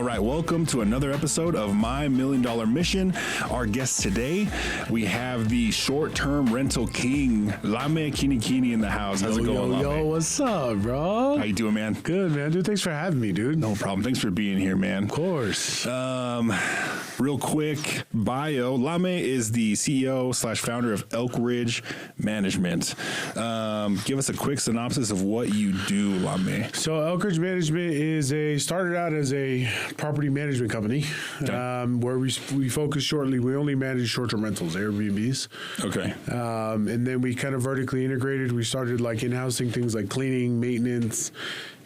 right, welcome to another episode of My $1 Million Mission. Our guest today, we have the short-term rental king, Lame Kinikini, in the house. How's it going, Lame? Yo, what's up, bro? How you doing, man? Good, man. Dude, thanks for having me, dude. No problem. Thanks for being here, man. Of course. Real quick bio. Lame is the CEO/founder of Elk Ridge Management. Give us a quick synopsis of what you do, Lame. So Elk Ridge Management started out as a property management company, where we focus shortly. We only manage short-term rentals, Airbnbs. Okay. And then we kind of vertically integrated. We started like in-housing things like cleaning, maintenance,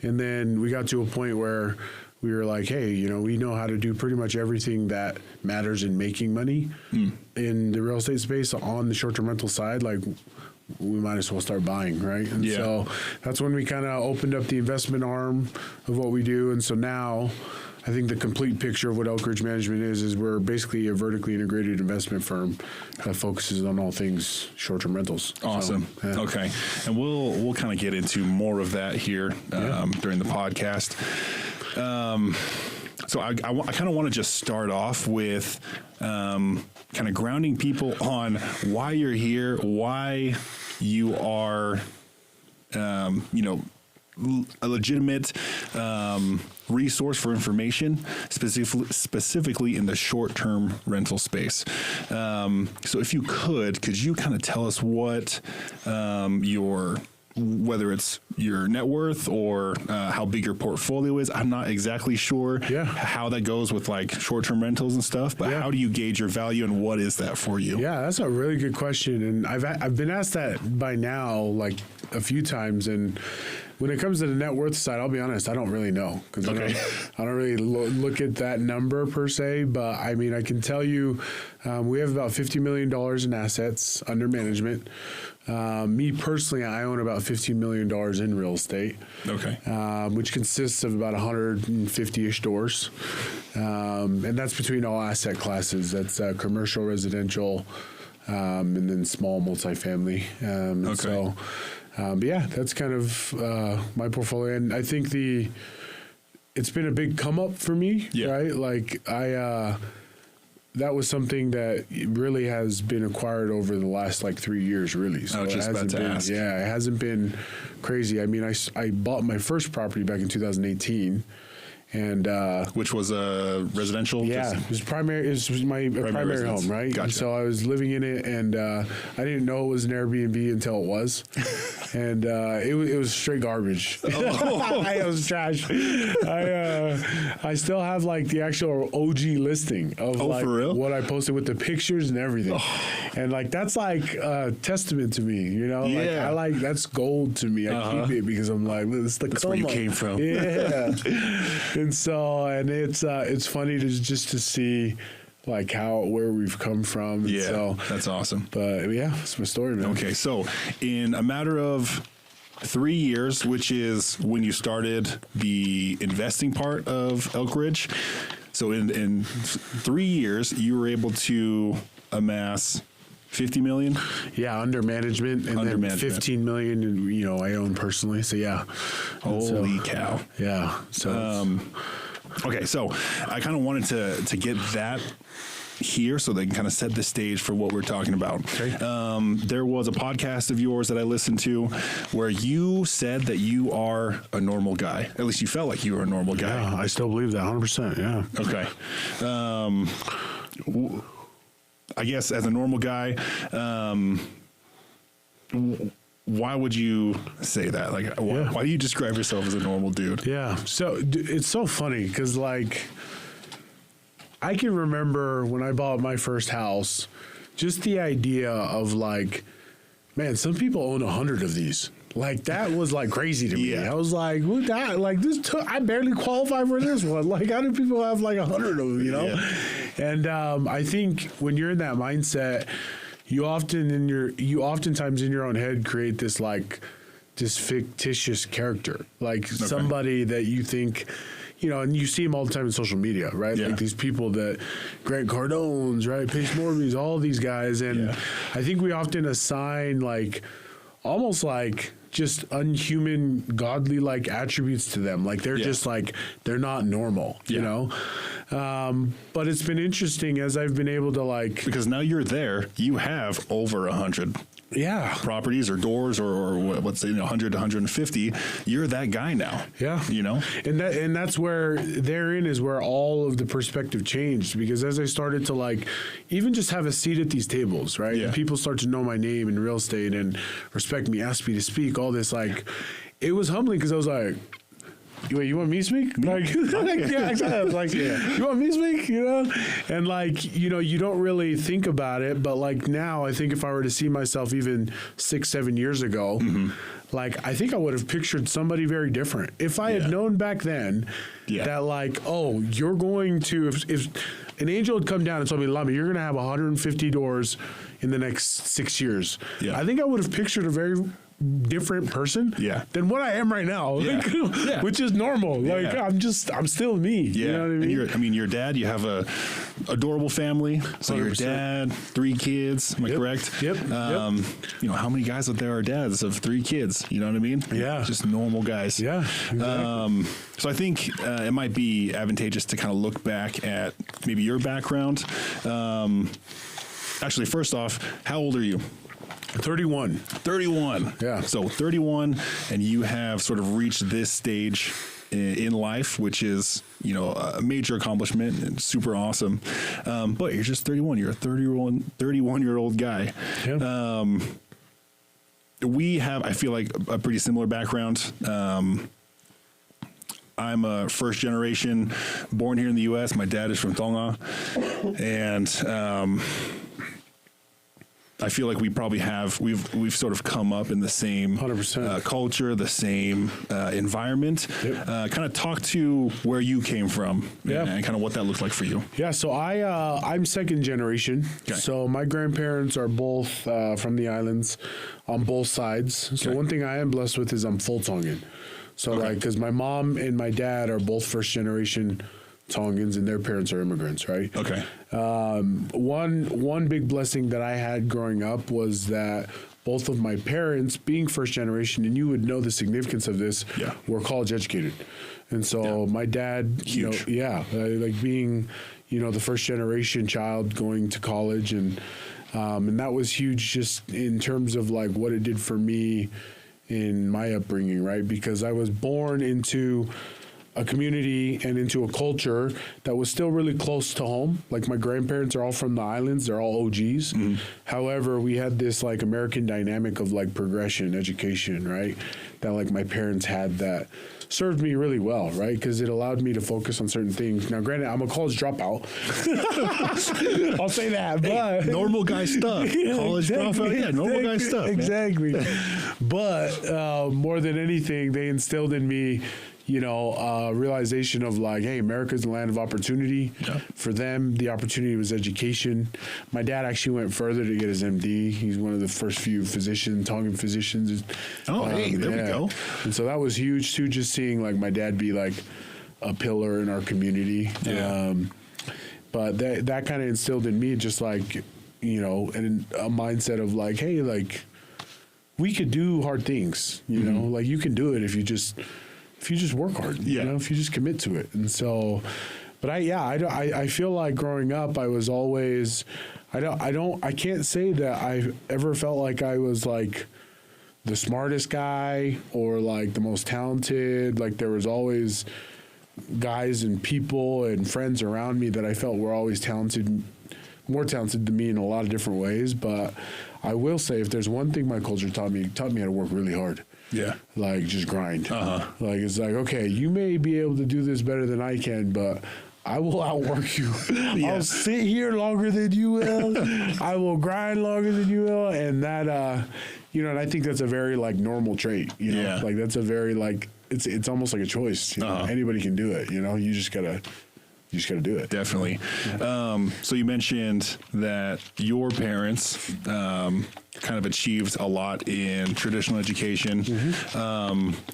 and then we got to a point where we were like, hey, we know how to do pretty much everything that matters in making money in the real estate space on the short-term rental side. Like, we might as well start buying, right? And so that's when we kind of opened up the investment arm of what we do. And so now I think the complete picture of what Elk Ridge Management is we're basically a vertically integrated investment firm that focuses on all things short-term rentals. Awesome. So, yeah. Okay. And we'll kind of get into more of that here during the podcast. So I kind of want to just start off with kind of grounding people on why you're here, why you are, a legitimate resource for information, specifically in the short-term rental space. So if you could you kind of tell us what whether it's your net worth or how big your portfolio is. I'm not exactly sure how that goes with like short-term rentals and stuff, but how do you gauge your value and what is that for you? Yeah, that's a really good question. And I've been asked that by now like a few times. And when it comes to the net worth side, I'll be honest, I don't really know because I don't really look at that number per se. But I mean, I can tell you we have about $50 million in assets under management. Me personally, I own about $15 million in real estate. Okay. Which consists of about 150-ish doors. And that's between all asset classes. That's commercial, residential, and then small multifamily. So, but yeah, that's kind of my portfolio. And I think it's been a big come up for me, right? Like that was something that really has been acquired over the last like 3 years, really. So it hasn't been crazy. I mean, I bought my first property back in 2018. And which was a residential? Yeah, it was my primary home, right? Gotcha. And so I was living in it, and I didn't know it was an Airbnb until it was, and it was straight garbage. It was trash. I still have like the actual OG listing of like for real? What I posted with the pictures and everything, and like that's like a testament to me, Like that's gold to me. I keep it because I'm like, that's where you came from. Yeah. And so, it's funny to see like where we've come from. And so, that's awesome. But yeah, it's my story, man. Okay, so in a matter of 3 years, which is when you started the investing part of Elk Ridge, so in 3 years, you were able to amass $50 million? Yeah, under management, and then $15 million, and I own personally. So yeah, holy cow! Yeah. So okay, so I kind of wanted to get that here so they can kind of set the stage for what we're talking about. Okay. There was a podcast of yours that I listened to where you said that you are a normal guy. At least you felt like you were a normal guy. Yeah, I still believe that 100%. Yeah. Okay. I guess as a normal guy, why would you say that? Like, why do you describe yourself as a normal dude? Yeah. So it's so funny because like I can remember when I bought my first house, just the idea of like, man, some people own 100 of these. Like that was like crazy to me. I was like, what that? Like this, I barely qualify for this one. Like how do people have like 100 of them? Yeah. And I think when you're in that mindset, you oftentimes in your own head create this fictitious character, like somebody that you think, and you see them all the time in social media, right? Yeah. Like these people that Grant Cardone's, right? Paige Morby's, all these guys. And I think we often assign almost like just unhuman, godly like attributes to them. Like they're just like, they're not normal, you know? But it's been interesting as I've been able to like, because now you're there, you have over 100 properties or doors or what's 100 to 150. You're that guy now. You know, and that's where therein is where all of the perspective changed, because as I started to like even just have a seat at these tables, right? And people start to know my name in real estate and respect me, ask me to speak, all this, like it was humbling because I was like, wait, you want me to speak? Like, yeah, exactly. Like, you want me to speak? You know? And like, you know, you don't really think about it, but like now I think if I were to see myself even 6-7 years ago, like I think I would have pictured somebody very different. If I had known back then that like, oh, you're going to, if an angel had come down and told me, Lama, you're going to have 150 doors in the next 6 years. I think I would have pictured a very different person than what I am right now, which is normal. Like I'm still me. You know what I mean? And your dad, you have a adorable family. So 100%. Your dad, 3 kids. Am I correct? Yep. You know, how many guys out there are dads of 3 kids? You know what I mean? Just normal guys. Exactly. So I think it might be advantageous to kind of look back at maybe your background. Actually, first off, how old are you? 31. 31. Yeah. So 31, and you have sort of reached this stage in life, which is, you know, a major accomplishment and super awesome. But you're just 31. You're a 31-year-old guy. We have, I feel like, a pretty similar background. I'm a first generation, born here in the U.S. My dad is from Tonga, and I feel like we probably have we've sort of come up in the same 100% culture, the same environment. Kind of talk to where you came from and kind of what that looked like for you. So I'm second generation. So my grandparents are both from the islands on both sides. So one thing I am blessed with is I'm full Tongan. So like, because my mom and my dad are both first generation Tongans, and their parents are immigrants, right? One big blessing that I had growing up was that both of my parents, being first generation, and you would know the significance of this, were college educated. And so my dad, huge. Like being, you know, the first generation child going to college, and that was huge just in terms of like what it did for me in my upbringing, right? Because I was born into a community and into a culture that was still really close to home. Like my grandparents are all from the islands, they're all OGs. However, we had this like American dynamic of like progression, education, right? That like my parents had that served me really well, right? Because it allowed me to focus on certain things. Now, granted, I'm a college dropout. I'll say that, but normal guy stuff. College dropout, normal guy stuff. Exactly. But more than anything, they instilled in me, you know, realization of like, hey, America's the land of opportunity. For them, the opportunity was education. My dad actually went further to get his MD. He's one of the first few Tongan physicians. Hey, there we go. And so that was huge too, just seeing like my dad be like a pillar in our community. But that kind of instilled in me just like, you know, and a mindset of like, hey, like we could do hard things, you know, like you can do it if you just work hard, you know, if you just commit to it. And so, but I feel like growing up, I was always, I can't say that I ever felt like I was like the smartest guy or like the most talented. Like there was always guys and people and friends around me that I felt were always talented, more talented than me in a lot of different ways. But I will say, if there's one thing my culture taught me how to work really hard. Like just grind. Like it's like, okay, you may be able to do this better than I can, but I will outwork you. I'll sit here longer than you will. I will grind longer than you will. And that, you know, and I think that's a very like normal trait, you know, like that's a very like, it's almost like a choice. You know? Anybody can do it. You know, you just gotta do it. Definitely. So you mentioned that your parents kind of achieved a lot in traditional education.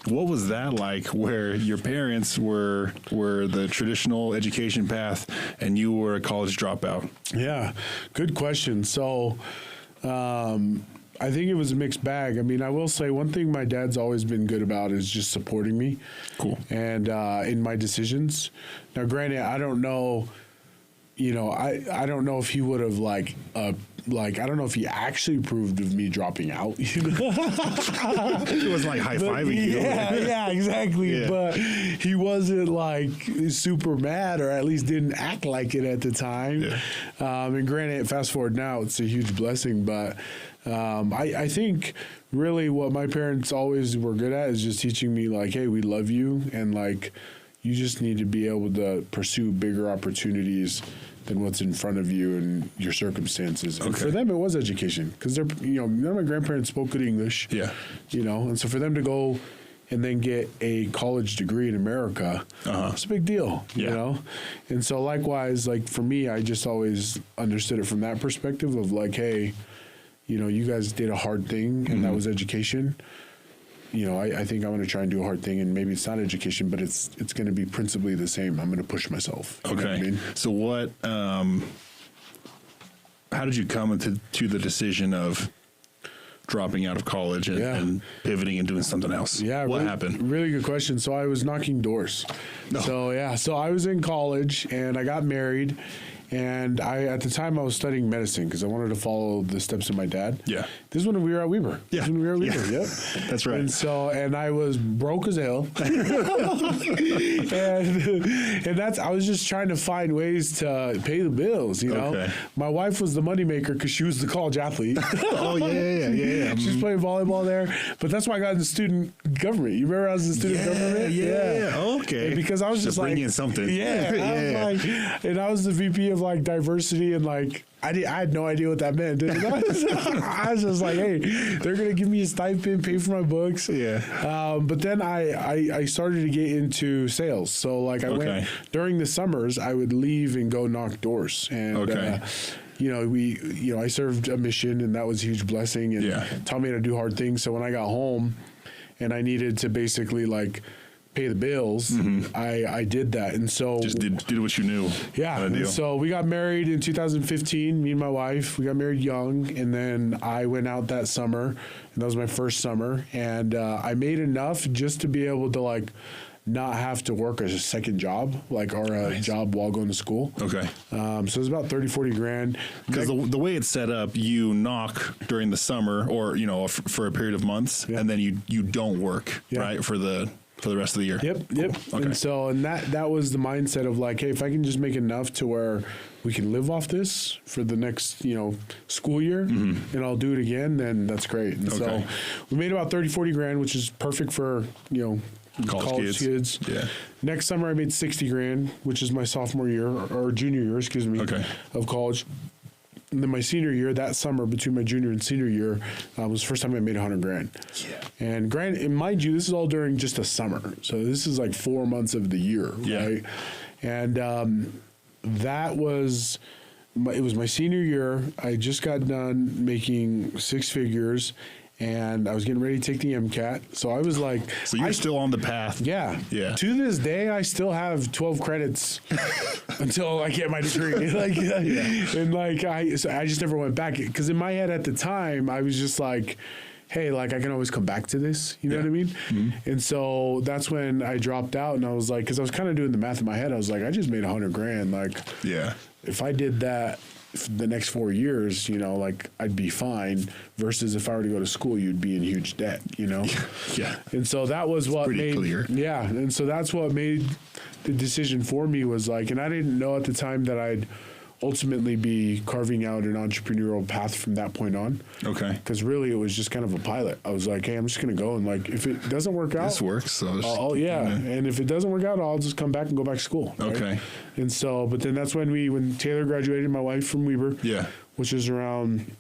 What was that like, where your parents were the traditional education path and you were a college dropout? Yeah, good question. So I think it was a mixed bag. I mean, I will say one thing my dad's always been good about is just supporting me. Cool. And in my decisions. Now, granted, I don't know, I don't know if he would have I don't know if he actually approved of me dropping out. It was like high-fiving you. Yeah, exactly. Yeah. But he wasn't like super mad, or at least didn't act like it at the time. Yeah. And granted, fast forward now, it's a huge blessing. But I think really what my parents always were good at is just teaching me like, hey, we love you, and like you just need to be able to pursue bigger opportunities than what's in front of you and your circumstances. And for them, it was education, because they're, none of my grandparents spoke good English. Yeah. And so for them to go and then get a college degree in America, it's a big deal, you know? And so likewise, like for me, I just always understood it from that perspective of like, hey, you guys did a hard thing, and that was education. I think I'm going to try and do a hard thing, and maybe it's not education, but it's going to be principally the same. I'm going to push myself. Okay. What I mean? So what, how did you come to the decision of dropping out of college and pivoting and doing something else? Yeah. What happened? Really good question. So I was knocking doors. No. So I was in college and I got married. And at the time I was studying medicine because I wanted to follow the steps of my dad. Yeah. This is when we were at Weber. Yeah. This is when we were at Weber. Yeah. Yep. That's right. And I was broke as hell. and I was just trying to find ways to pay the bills, Okay. My wife was the moneymaker because she was the college athlete. Oh, yeah. She was playing volleyball there. But that's why I got into student government. You remember I was in student government? Yeah. Okay. And because I was just bring like, in something. Yeah. And I was the VP of like diversity, and like I had no idea what that meant. I was just like, hey, they're gonna give me a stipend, pay for my books. Yeah. But then I started to get into sales. So like I went during the summers, I would leave and go knock doors. And I served a mission, and that was a huge blessing, and taught me how to do hard things. So when I got home and I needed to basically like pay the bills, I did that. And so just did what you knew. Yeah. And so we got married in 2015, me and my wife. We got married young, and then I went out that summer, and that was my first summer. And I made enough just to be able to like not have to work as a second job, or a job while going to school. Okay. So it was about 30, 40 grand. Because the way it's set up, you knock during the summer or, for a period of months, and then you don't work, right, for the rest of the year. Yep. Okay. And so, that was the mindset of like, hey, if I can just make enough to where we can live off this for the next, school year, and I'll do it again, then that's great. And so we made about 30, 40 grand, which is perfect for, college kids. Yeah. Next summer I made 60 grand, which is my sophomore year or junior year, of college. And then my senior year, that summer between my junior and senior year, was the first time I made 100 grand. Yeah. And mind you, this is all during just a summer. So this is like 4 months of the year, right? And it was my senior year. I just got done making six figures, and I was getting ready to take the MCAT. So I was like... So you're still on the path. Yeah. To this day, I still have 12 credits until I get my degree. And I just never went back. Because in my head at the time, I was just like, hey, I can always come back to this. You know what I mean? Mm-hmm. And so that's when I dropped out, and I was like, because I was kind of doing the math in my head. I was like, I just made 100 grand. If I did that the next 4 years, I'd be fine, versus if I were to go to school, you'd be in huge debt, Yeah. And so that was what made clear. Yeah. And so that's what made the decision for me was and I didn't know at the time that I'd ultimately be carving out an entrepreneurial path from that point on. Okay. Because really it was just kind of a pilot. I was like, hey, I'm just going to go, and if it doesn't work out. This works. So and if it doesn't work out, I'll just come back and go back to school. Right? Okay. And so, but then that's when Taylor graduated, my wife, from Weber. Yeah. Which was around,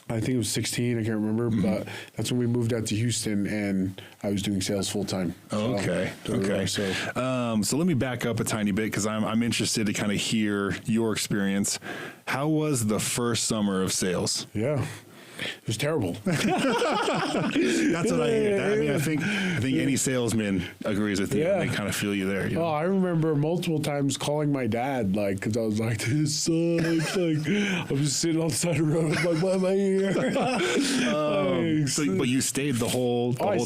I think it was 16, I can't remember, but that's when we moved out to Houston, and I was doing sales full time. Okay. So let me back up a tiny bit, because I'm interested to kind of hear your experience. How was the first summer of sales? Yeah. It was terrible. That's what I hear. I mean, I think any salesman agrees with you. And they kind of feel you there. You know? Oh, I remember multiple times calling my dad, like, because I was like, this sucks. Like, I'm just sitting on the side of the road. I'm like, why am I here? But you stayed the whole time? I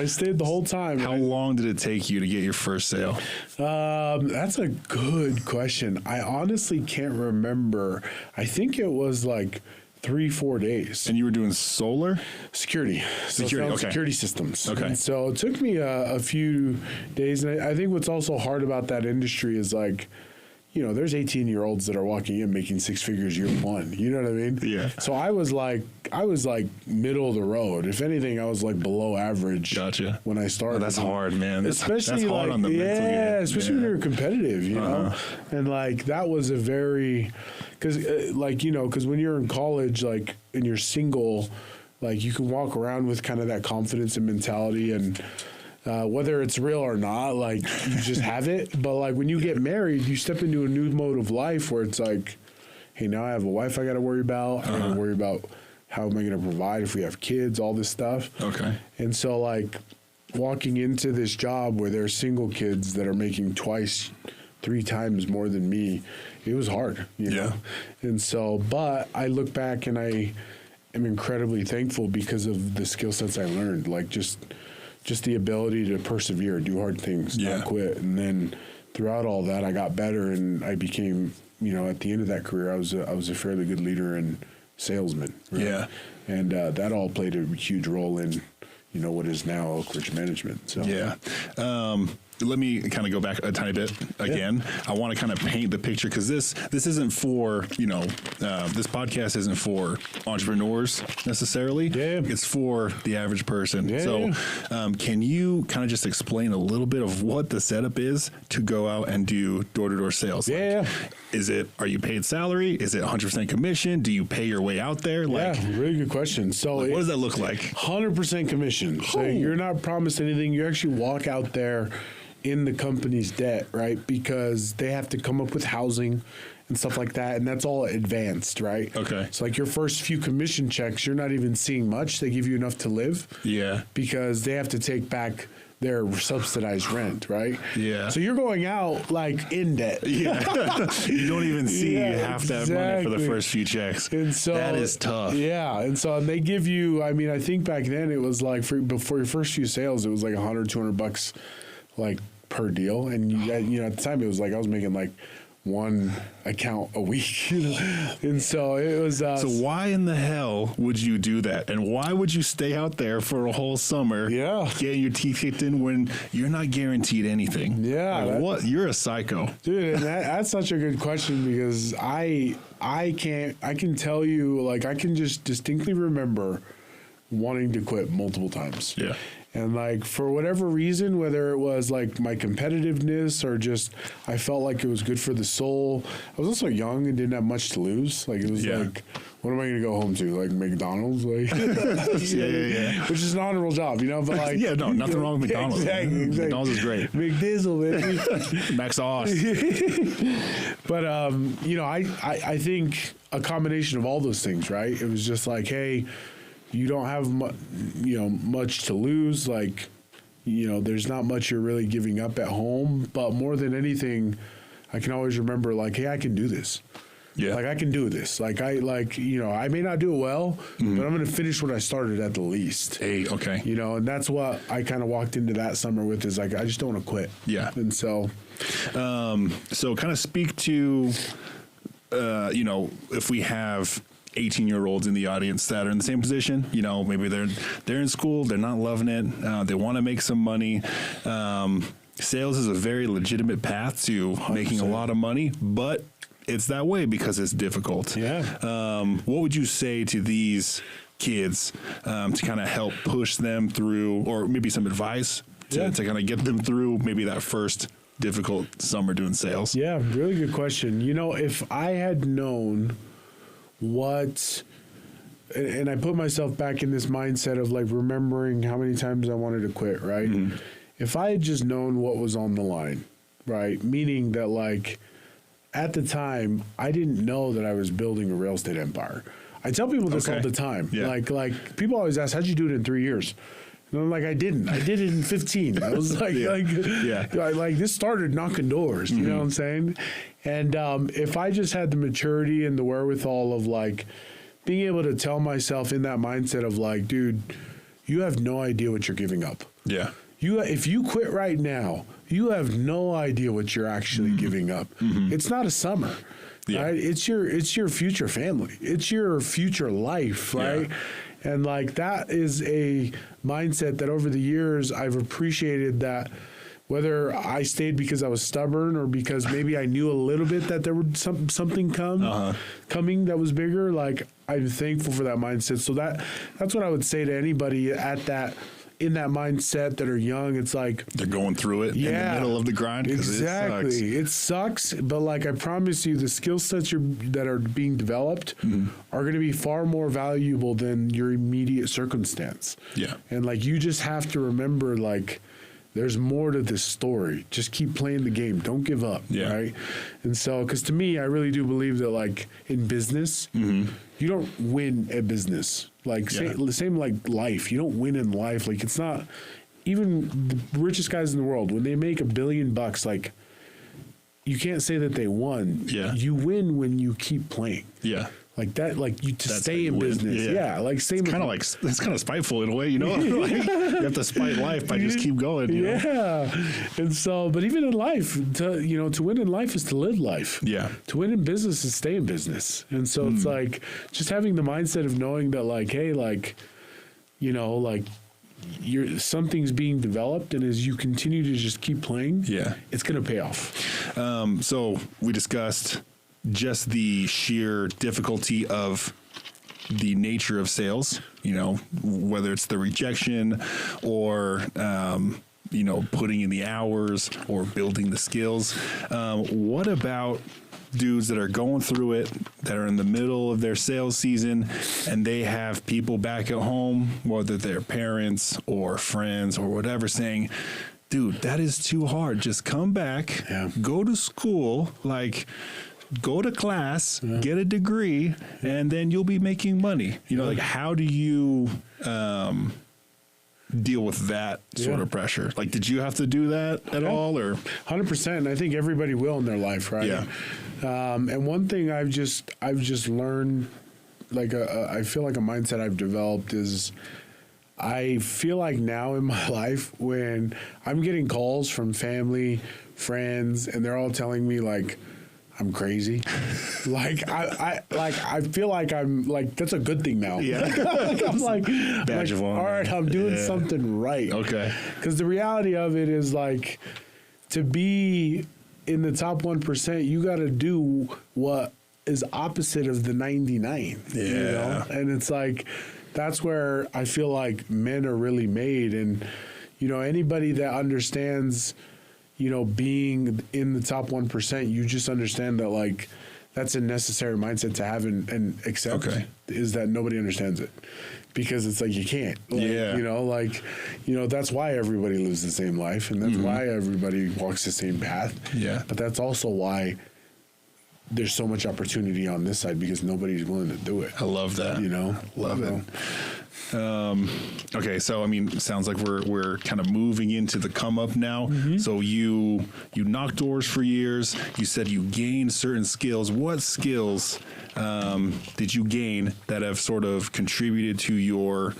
stayed the whole time. How long did it take you to get your first sale? That's a good question. I honestly can't remember. I think it was like 3-4 days. And you were doing solar? Security. Okay. Security systems. Okay. And so it took me a few days. And I think what's also hard about that industry is like, you know, there's 18-year-olds that are walking in making six figures year one. You know what I mean? Yeah. So I was like middle of the road. If anything, I was like below average. Gotcha. When I started. Oh, that's hard, man. Especially that's hard on the mental unit. Especially when you're competitive, you know. And like that was a very, because because when you're in college, like and you're single, like you can walk around with kind of that confidence and mentality and. Whether it's real or not, like you just have it. But like when you get married, you step into a new mode of life where it's like, hey, now I have a wife I got to worry about. I got to worry about how am I going to provide if we have kids, all this stuff. Okay. And so like walking into this job where there are single kids that are making 2x, 3 times more than me, it was hard. You know? And so, but I look back and I am incredibly thankful because of the skill sets I learned, like just the ability to persevere, do hard things, not quit. And then throughout all that, I got better and I became, you know, at the end of that career, I was a fairly good leader and salesman. Right? Yeah. And that all played a huge role in, you know, what is now Elk Ridge Management. So yeah. Let me kind of go back a tiny bit again. Yeah. I want to kind of paint the picture because this isn't for, you know, this podcast isn't for entrepreneurs necessarily. Yeah. It's for the average person. Yeah. So can you kind of just explain a little bit of what the setup is to go out and do door-to-door sales? Yeah. Like, are you paid salary? Is it 100% commission? Do you pay your way out there? Like, yeah, really good question. So what does that look like? 100% commission. So you're not promised anything. You actually walk out there in the company's debt, right? Because they have to come up with housing and stuff like that, and that's all advanced, right? Okay. So like your first few commission checks, you're not even seeing much. They give you enough to live. Yeah. Because they have to take back their subsidized rent, right? Yeah. So you're going out like in debt. Yeah. You don't even see half that money for the first few checks. And so that is tough. Yeah. And so they give you, I mean, I think back then it was like before your first few sales, it was like $100-$200 like per deal. And you know, at the time it was like I was making like one account a week, you know? And so it was. So why in the hell would you do that? And why would you stay out there for a whole summer? Yeah, getting your teeth kicked in when you're not guaranteed anything. Yeah, like, what? You're a psycho, dude. And that's such a good question because I can tell you, like, I can just distinctly remember wanting to quit multiple times. Yeah. And like for whatever reason, whether it was like my competitiveness or just I felt like it was good for the soul. I was also young and didn't have much to lose. Like it was like, what am I going to go home to? Like McDonald's, like yeah. Which is an honorable job, you know. But like nothing wrong with McDonald's. Exactly. McDonald's is great. McDizzle, baby. Max sauce. But you know, I think a combination of all those things, right? It was just like, hey, you don't have much to lose. Like, you know, there's not much you're really giving up at home. But more than anything, I can always remember, like, hey, I can do this. Yeah. Like, I can do this. Like, I may not do it well, but I'm going to finish what I started at the least. Hey, okay. You know, and that's what I kind of walked into that summer with is, like, I just don't want to quit. Yeah. And so. So kind of speak to, you know, if we have 18-year-olds in the audience that are in the same position, you know, maybe they're in school, they're not loving it, they want to make some money. Sales is a very legitimate path to 100%. Making a lot of money, but it's that way because it's difficult. Yeah. What would you say to these kids to kind of help push them through, or maybe some advice to kind of get them through maybe that first difficult summer doing sales? Yeah, really good question. You know, if I had known and I put myself back in this mindset of like remembering how many times I wanted to quit, right? Mm-hmm. If I had just known what was on the line, right? Meaning that like at the time, I didn't know that I was building a real estate empire. I tell people this Okay. all the time. Yeah. Like people always ask, how'd you do it in 3 years? And I'm like, I didn't. I did it in 15. I was like, like this started knocking doors. You know what I'm saying? And if I just had the maturity and the wherewithal of like being able to tell myself in that mindset of like, dude, you have no idea what you're giving up. Yeah. If you quit right now, you have no idea what you're actually giving up. It's not a summer. Yeah. Right? It's your future family. It's your future life, right? Yeah. And like that is a mindset that over the years I've appreciated, that whether I stayed because I was stubborn or because maybe I knew a little bit that there would something coming that was bigger, like I'm thankful for that mindset. So that's what I would say to anybody in that mindset that are young. It's like they're going through it in the middle of the grind. Exactly. It sucks, but like I promise you, the skill sets that are being developed are going to be far more valuable than your immediate circumstance. Yeah. And like you just have to remember, like, there's more to this story. Just keep playing the game. Don't give up. Yeah. Right. And so, because to me, I really do believe that, like, in business, you don't win at business. Like, same like life. You don't win in life. Like, it's not, even the richest guys in the world, when they make $1 billion, like, you can't say that they won. Yeah. You win when you keep playing. Yeah. Like that, like you That's stay in business. Yeah. Like same. Kind of like, it's kind of spiteful in a way, you know? Like, you have to spite life by just keep going. You know? And so, but even in life, to win in life is to live life. Yeah. To win in business is stay in business. And so it's like just having the mindset of knowing that, like, hey, like, like something's being developed, and as you continue to just keep playing, it's going to pay off. So we discussed just the sheer difficulty of the nature of sales, whether it's the rejection or, putting in the hours or building the skills. What about dudes that are going through it, that are in the middle of their sales season, and they have people back at home, whether they're parents or friends or whatever, saying, dude, that is too hard. Just come back, go to school, like, go to class, get a degree, and then you'll be making money. Like, how do you deal with that sort of pressure? Like, did you have to do that at all, or 100%? And I think everybody will in their life, right? Yeah. And one thing I've just learned, like I feel like a mindset I've developed is, I feel like now in my life when I'm getting calls from family, friends, and they're all telling me like I'm crazy, I feel like I'm like, that's a good thing now. Yeah. I'm like, badge of honor. All right, I'm doing something right. Okay. Because the reality of it is, like, to be in the top 1%, you got to do what is opposite of the 99. Yeah. And it's like, that's where I feel like men are really made. And, anybody that understands, being in the top 1%, you just understand that, like, that's a necessary mindset to have and accept, is that nobody understands it. Because it's like, you can't. Like, that's why everybody lives the same life, and that's why everybody walks the same path. Yeah. But that's also why there's so much opportunity on this side, because nobody's willing to do it. I love that. Love it. Okay, so I mean, it sounds like we're kind of moving into the come up now. So you knocked doors for years. You said you gained certain skills. What skills did you gain that have sort of contributed to your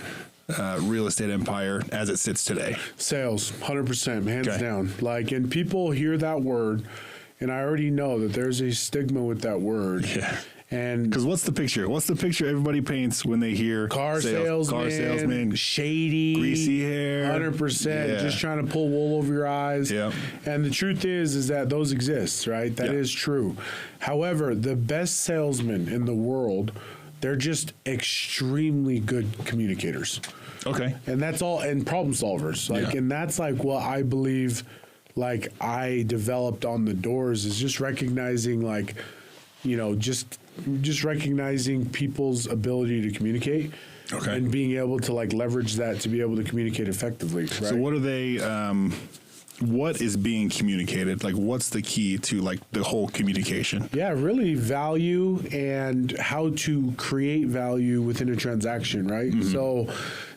real estate empire as it sits today? Sales, 100%, hands down. Like, and people hear that word, and I already know that there's a stigma with that word. Yeah. And because what's the picture? What's the picture everybody paints when they hear car salesman, shady, greasy hair, 100%, just trying to pull wool over your eyes. Yeah. And the truth is that those exist, right? That is true. However, the best salesmen in the world, they're just extremely good communicators. Okay. And that's all, and problem solvers. Like, and that's like what I believe, like, I developed on the doors, is just recognizing, like, just recognizing people's ability to communicate, and being able to, like, leverage that to be able to communicate effectively. Right? So what are they? what is being communicated? Like, what's the key to like the whole communication? Yeah, really value and how to create value within a transaction, right? So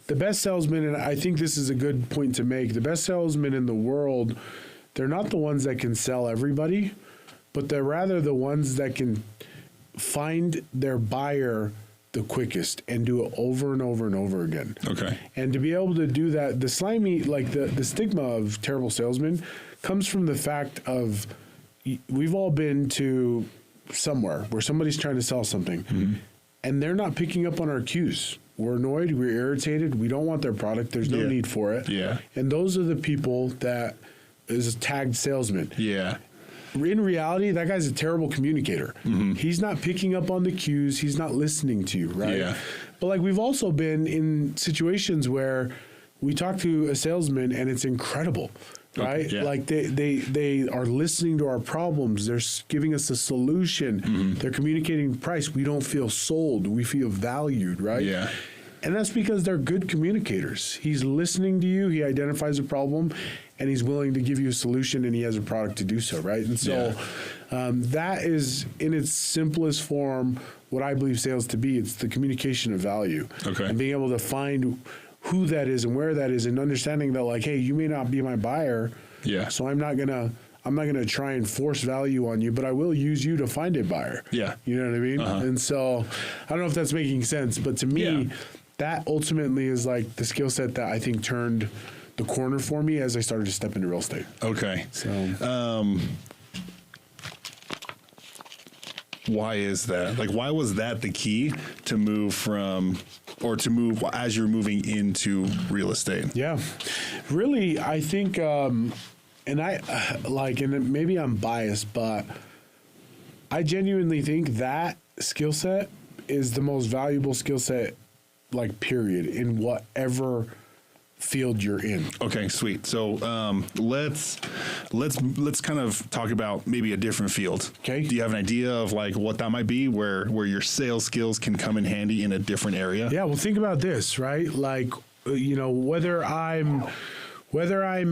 the best salesman, and I think this is a good point to make, the best salesmen in the world, they're not the ones that can sell everybody, but they're rather the ones that can find their buyer the quickest and do it over and over and over again. Okay. And to be able to do that, the slimy, like the stigma of terrible salesmen comes from the fact of we've all been to somewhere where somebody's trying to sell something and they're not picking up on our cues. We're annoyed, we're irritated, we don't want their product, there's no need for it. Yeah. And those are the people that is tagged salesman. Yeah. In reality, that guy's a terrible communicator. He's not picking up on the cues. He's not listening to you, right? Yeah. But like we've also been in situations where we talk to a salesman and it's incredible, right? Yeah. Like they are listening to our problems. They're giving us a solution. They're communicating price. We don't feel sold. We feel valued, right? Yeah. And that's because they're good communicators. He's listening to you. He identifies a problem, and he's willing to give you a solution, and he has a product to do so, right? And so that is, in its simplest form, what I believe sales to be. It's the communication of value. Okay. And being able to find who that is and where that is, and understanding that, like, hey, you may not be my buyer, so I'm not gonna try and force value on you, but I will use you to find a buyer. Yeah. You know what I mean? And so I don't know if that's making sense, but to me, that ultimately is like the skill set that I think turned the corner for me as I started to step into real estate. Okay. So why is that? Like, why was that the key to move from, or to move as you're moving into real estate? yeah, really, I think, and I like, and maybe I'm biased, but I genuinely think that skill set is the most valuable skill set, like, period, in whatever field you're in. Okay, sweet. So let's kind of talk about maybe a different field. Okay. Do you have an idea of like what that might be, where your sales skills can come in handy in a different area? Yeah, well, think about this, right? Like, you know, whether I'm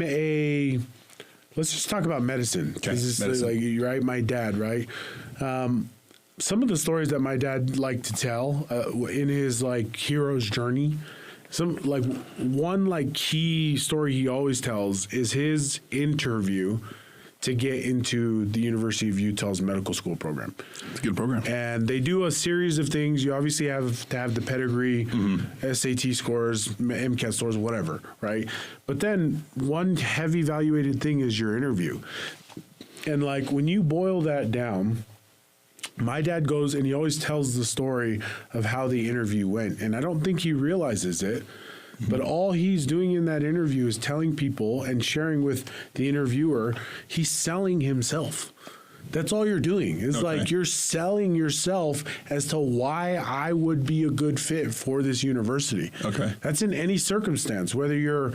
a, let's just talk about medicine. Okay, This is medicine. like, right? My dad, right? Some of the stories that my dad liked to tell in his like hero's journey, one key story he always tells is his interview to get into the University of Utah's medical school program. It's a good program. And they do a series of things. You obviously have to have the pedigree, SAT scores, MCAT scores, whatever, right? But then one heavy evaluated thing is your interview. And like when you boil that down, my dad goes and he always tells the story of how the interview went. And I don't think he realizes it, but all he's doing in that interview is telling people and sharing with the interviewer, he's selling himself. That's all you're doing. It's like you're selling yourself as to why I would be a good fit for this university. Okay. That's in any circumstance, whether you're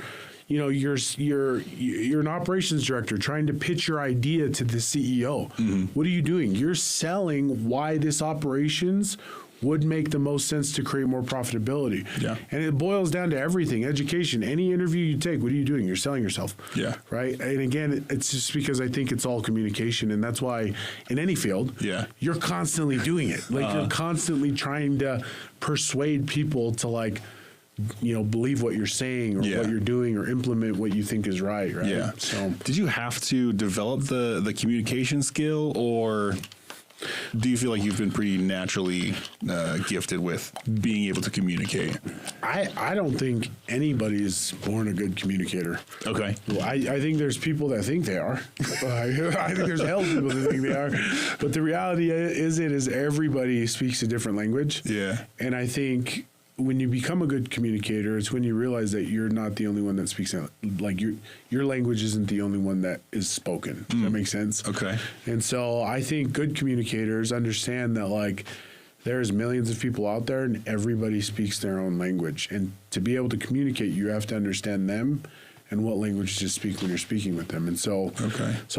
an operations director trying to pitch your idea to the CEO. What are you doing? You're selling why this operations would make the most sense to create more profitability. Yeah. And it boils down to everything, education, any interview you take, what are you doing? You're selling yourself. Yeah. Right? And again, it's just because I think it's all communication, and that's why in any field, you're constantly doing it. Like you're constantly trying to persuade people to like, you know, believe what you're saying or what you're doing or implement what you think is right. Yeah. So did you have to develop the communication skill, or do you feel like you've been pretty naturally gifted with being able to communicate? I don't think anybody is born a good communicator. Okay. Well, I think there's people that think they are. I think there's hell people that think they are. But the reality is everybody speaks a different language. Yeah. And I think when you become a good communicator, it's when you realize that you're not the only one that speaks it. Like your language isn't the only one that is spoken. Does that make sense? Okay. And so I think good communicators understand that like there's millions of people out there and everybody speaks their own language. And to be able to communicate, you have to understand them and what language to speak when you're speaking with them. And so,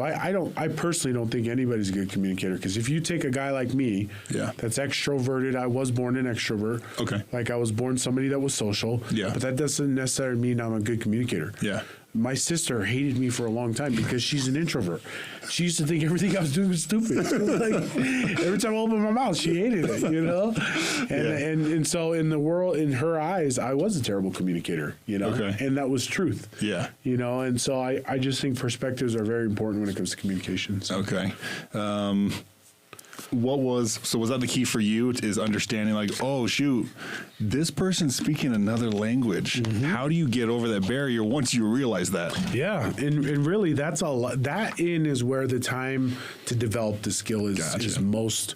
I personally don't think anybody's a good communicator, because if you take a guy like me, that's extroverted, I was born an extrovert. Okay. Like I was born somebody that was social. Yeah. But that doesn't necessarily mean I'm a good communicator. Yeah. my sister hated me for a long time because she's an introvert. She used to think everything I was doing was stupid. Like, every time I opened my mouth, she hated it, you know? And so in the world, in her eyes, I was a terrible communicator, you know? Okay. And that was truth. Yeah. You know, and so I just think perspectives are very important when it comes to communication. So. Okay. Was that the key for you, is understanding like, oh shoot, this person's speaking another language. How do you get over that barrier once you realize that? Yeah, and really that's a lot. That is where the time to develop the skill is most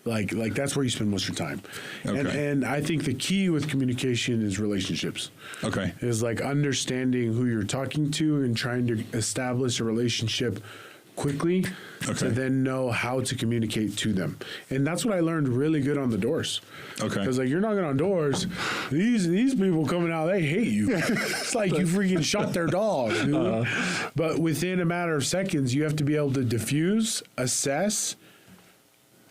like that's where you spend most of your time. Okay. And I think the key with communication is relationships. Okay. Is like understanding who you're talking to and trying to establish a relationship quickly to then know how to communicate to them. And that's what I learned really good on the doors. Okay. Because like you're knocking on doors, these people coming out, they hate you. It's like you freaking shot their dog. Dude. But within a matter of seconds, you have to be able to diffuse, assess,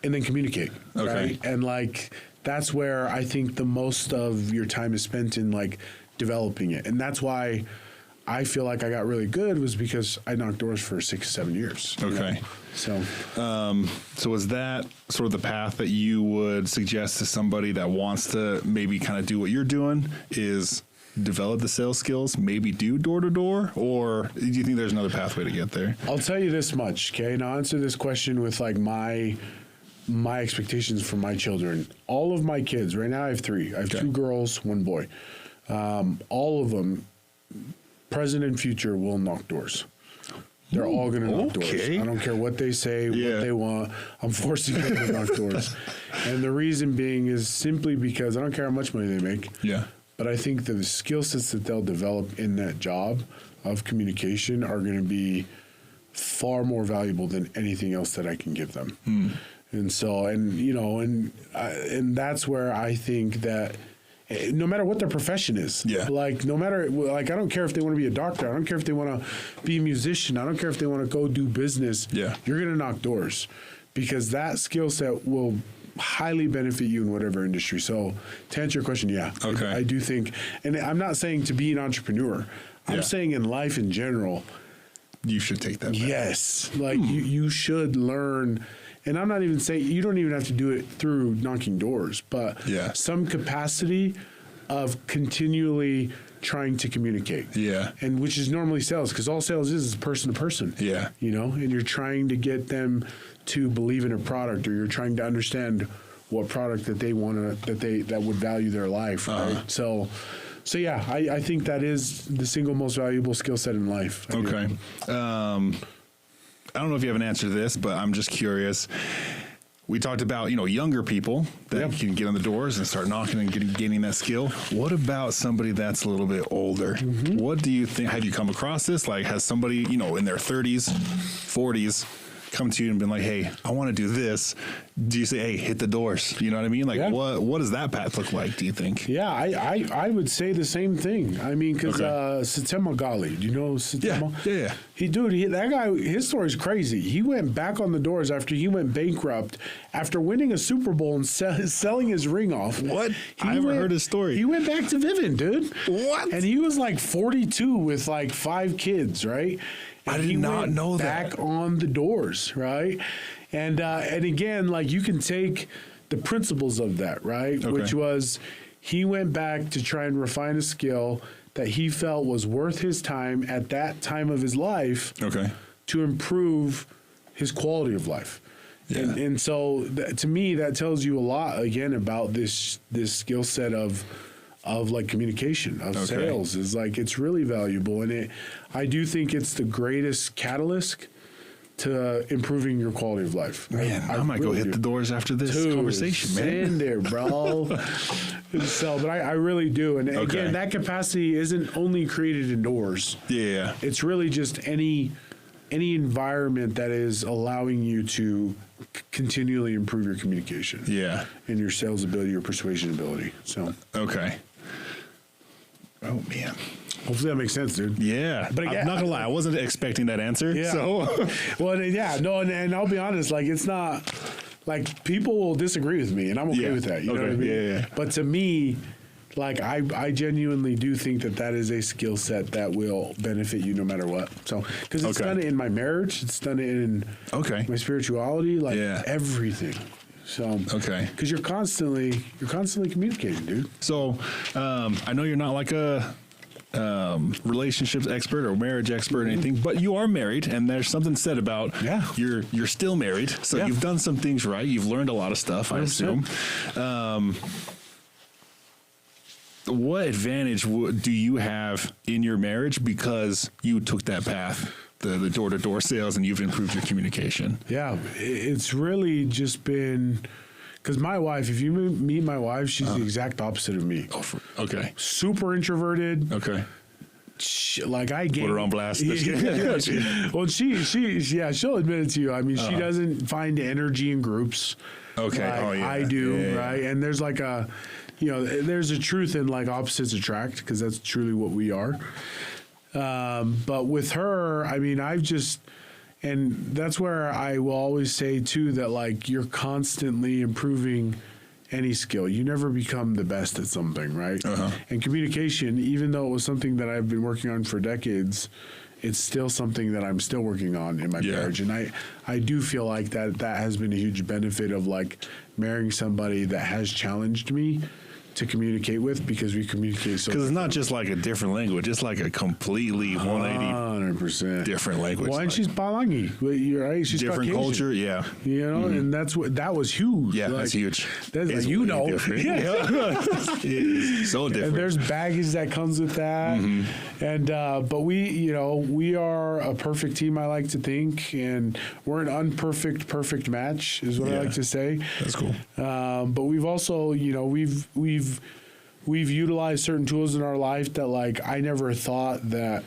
and then communicate. Okay. Right? And like that's where I think the most of your time is spent in like developing it. And that's why I feel like I got really good was because I knocked doors for 6-7 years. Okay. Know? So was that sort of the path that you would suggest to somebody that wants to maybe kind of do what you're doing, is develop the sales skills, maybe do door to door, or do you think there's another pathway to get there? I'll tell you this much, okay? And I'll answer this question with like my expectations for my children. All of my kids, right now I have 3. I have 2 girls, 1 boy. All of them, present and future, will knock doors. They're all going to knock doors. I don't care what they say, what they want. I'm forcing them to knock doors. And the reason being is simply because I don't care how much money they make. Yeah. But I think that the skill sets that they'll develop in that job of communication are going to be far more valuable than anything else that I can give them. And so, and that's where I think that no matter what their profession is, like no matter, like I don't care if they want to be a doctor, I don't care if they want to be a musician, I don't care if they want to go do business, you're going to knock doors because that skill set will highly benefit you in whatever industry. So to answer your question, I do think, and I'm not saying to be an entrepreneur, I'm saying in life in general, you should take that back. Yes, like you should learn. And I'm not even saying you don't even have to do it through knocking doors, but some capacity of continually trying to communicate. Yeah. And which is normally sales, because all sales is person to person. Yeah. You know, and you're trying to get them to believe in a product, or you're trying to understand what product that they want to, that would value their life. Right. So yeah, I think that is the single most valuable skill set in life. I don't know if you have an answer to this, but I'm just curious. We talked about, younger people that can get on the doors and start knocking and gaining that skill. What about somebody that's a little bit older? What do you think? Have you come across this? Like, has somebody, in their 30s, 40s come to you and been like, hey, I want to do this. Do you say, hey, hit the doors? You know what I mean? Like, what does that path look like, do you think? Yeah, I would say the same thing. I mean, because Satema Gali, do you know Satema? Yeah. That guy, his story's crazy. He went back on the doors after he went bankrupt, after winning a Super Bowl and selling his ring off. What? I haven't heard his story. He went back to Vivint, dude. What? And he was like 42 with like 5 kids, right? I did not know that. Back on the doors, right? And again, like you can take the principles of that, right? Which was he went back to try and refine a skill that he felt was worth his time at that time of his life to improve his quality of life. Yeah. And so to me, that tells you a lot, again, about this skill set of like communication, of sales, is like it's really valuable. And I do think it's the greatest catalyst to improving your quality of life. Man, I might really go hit the doors after this conversation, man. In there, bro. But I really do. And again, that capacity isn't only created indoors. Yeah. It's really just any environment that is allowing you to continually improve your communication. Yeah. And your sales ability, your persuasion ability. So. Okay. Oh, man. Hopefully that makes sense, dude. Yeah. But again, I'm not going to lie. I wasn't expecting that answer. Yeah. So. Well, no, and I'll be honest, like, it's not, like, people will disagree with me, and I'm okay with that. You know what I mean? Yeah. But to me, like I genuinely do think that is a skill set that will benefit you no matter what. So, because it's done it in my marriage, it's done it in my spirituality, like everything. So, because you're constantly communicating, dude. So, I know you're not like a relationships expert or marriage expert or anything, but you are married, and there's something said about you're still married, so you've done some things right. You've learned a lot of stuff, I assume. What advantage do you have in your marriage because you took that path, the door-to-door sales, and you've improved your communication? Yeah, it's really just been... Because my wife, if you meet my wife, she's the exact opposite of me. Okay. Super introverted. Okay. Like I get put her on blast. Well, she'll admit it to you. I mean, she doesn't find energy in groups. Okay. Like I do, right? And there's like there's a truth in like opposites attract, because that's truly what we are. But with her, I mean, and that's where I will always say too that like you're constantly improving any skill. You never become the best at something, right? And communication, even though it was something that I've been working on for decades, it's still something that I'm still working on in my marriage. And I do feel like that has been a huge benefit of like marrying somebody that has challenged me to communicate with, because we communicate so. Because it's not just like a different language; it's like a completely 180% different language. Well, and she's Palangi, you're right. She's different Caucasian. Culture, yeah. You know, and that was huge. Yeah, that's huge. That's it's really different. It's so different. And there's baggage that comes with that, and but we are a perfect team. I like to think, and we're an perfect match, is what I like to say. That's cool. But we've also, we've utilized certain tools in our life that like I never thought that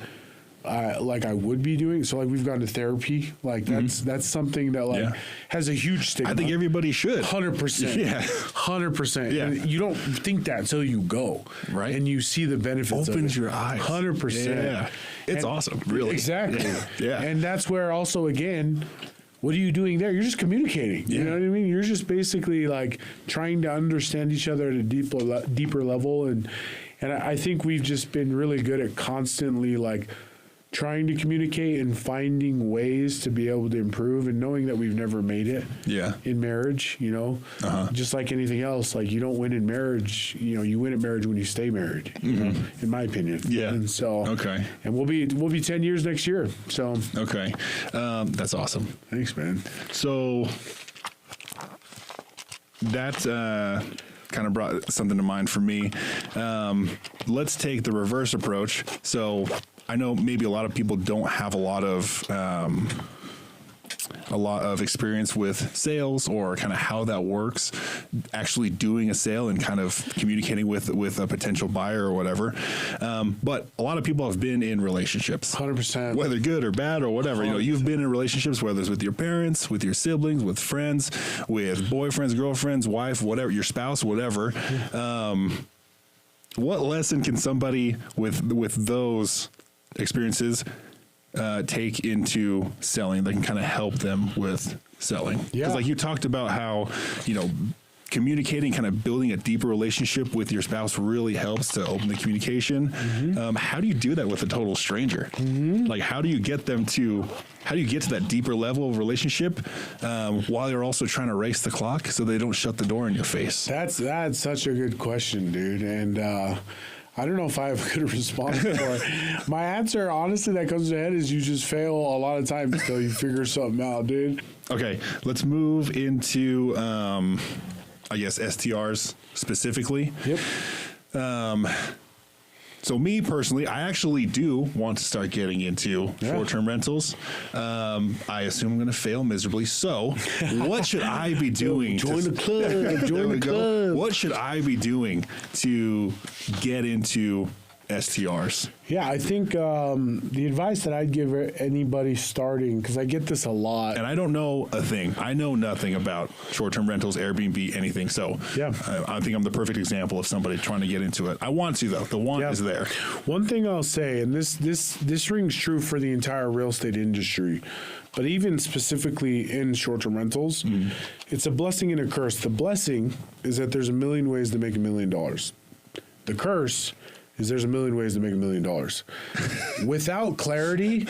I would be doing. So like we've gone to therapy. Like that's something that like has a huge stigma. I think everybody should. 100%. Yeah. 100%. Yeah. And you don't think that until you go. Right. And you see the benefits. Opens your eyes. 100%. Yeah. It's awesome. Really. Exactly. Yeah. And that's where also again, what are you doing there? You're just communicating. You know what I mean? You're just basically like trying to understand each other at a deeper level. And I think we've just been really good at constantly like trying to communicate and finding ways to be able to improve, and knowing that we've never made it in marriage, just like anything else. Like you don't win in marriage, you win at marriage when you stay married, in my opinion. Yeah. And so, and we'll be 10 years next year. So, that's awesome. Thanks, man. So that, kind of brought something to mind for me. Let's take the reverse approach. So I know maybe a lot of people don't have a lot of experience with sales, or kind of how that works, actually doing a sale and kind of communicating with a potential buyer or whatever. But a lot of people have been in relationships, 100%, whether good or bad or whatever. You've been in relationships, whether it's with your parents, with your siblings, with friends, with boyfriends, girlfriends, wife, whatever, your spouse, whatever. What lesson can somebody with those experiences take into selling that can kind of help them with selling? Because like you talked about how, communicating, kind of building a deeper relationship with your spouse really helps to open the communication. How do you do that with a total stranger? Like how do you get to that deeper level of relationship while you're also trying to race the clock so they don't shut the door in your face? That's such a good question, dude. And I don't know if I have a good response for it. My answer, honestly, that comes to head is you just fail a lot of times until you figure something out, dude. Okay, let's move into, I guess, STRs specifically. Yep. So me personally, I actually do want to start getting into short-term rentals. I assume I'm going to fail miserably. So what should I be doing? Join the club. Join the club. What should I be doing to get into STRs? Yeah, I think the advice that I'd give anybody starting, because I get this a lot. And I don't know a thing. I know nothing about short-term rentals, Airbnb, anything. So I think I'm the perfect example of somebody trying to get into it. I want to, though. The want is there. One thing I'll say, and this rings true for the entire real estate industry, but even specifically in short-term rentals, it's a blessing and a curse. The blessing is that there's a million ways to make $1 million. The curse is there's a million ways to make $1 million. Without clarity,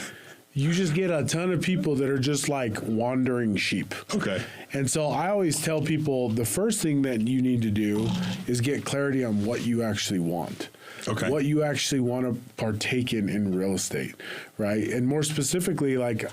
you just get a ton of people that are just like wandering sheep. Okay. And so I always tell people the first thing that you need to do is get clarity on what you actually want. Okay. What you actually want to partake in real estate, right? And more specifically, like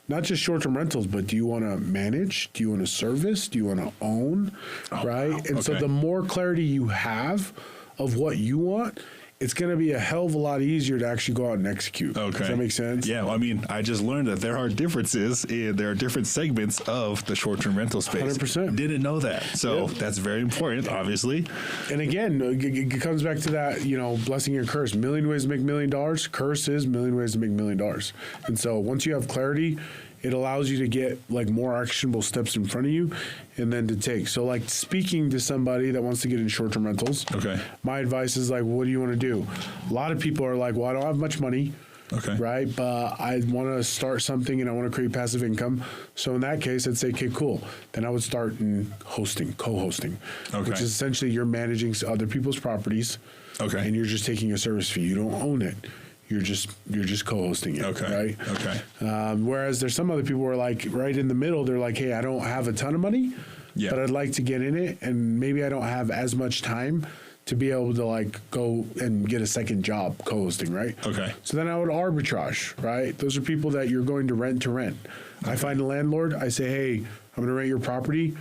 not just short-term rentals, but do you want to manage? Do you want to service? Do you want to own? Right? And so the more clarity you have of what you want, it's going to be a hell of a lot easier to actually go out and execute. Okay. Does that make sense? Yeah. Well, I mean, I just learned that there are differences. There are different segments of the short-term rental space. 100%. Didn't know that. So that's very important, obviously. And again, it comes back to that, blessing and curse. $1 million ways to make $1 million. Curse is $1 million ways to make $1 million. And so once you have clarity, it allows you to get like more actionable steps in front of you and then to take. So like speaking to somebody that wants to get in short-term rentals, my advice is like, what do you want to do? A lot of people are like, well, I don't have much money. Okay. Right. But I want to start something and I want to create passive income. So in that case, I'd say, okay, cool. Then I would start in hosting, co-hosting, which is essentially you're managing other people's properties. Okay. And you're just taking a service fee. You don't own it. You're just co-hosting it, right? Okay. Whereas there's some other people who are like right in the middle. They're like, hey, I don't have a ton of money, but I'd like to get in it, and maybe I don't have as much time to be able to like go and get a second job co-hosting, right? Okay. So then I would arbitrage, right? Those are people that you're going to rent. I find a landlord. I say, hey, I'm going to rent your property.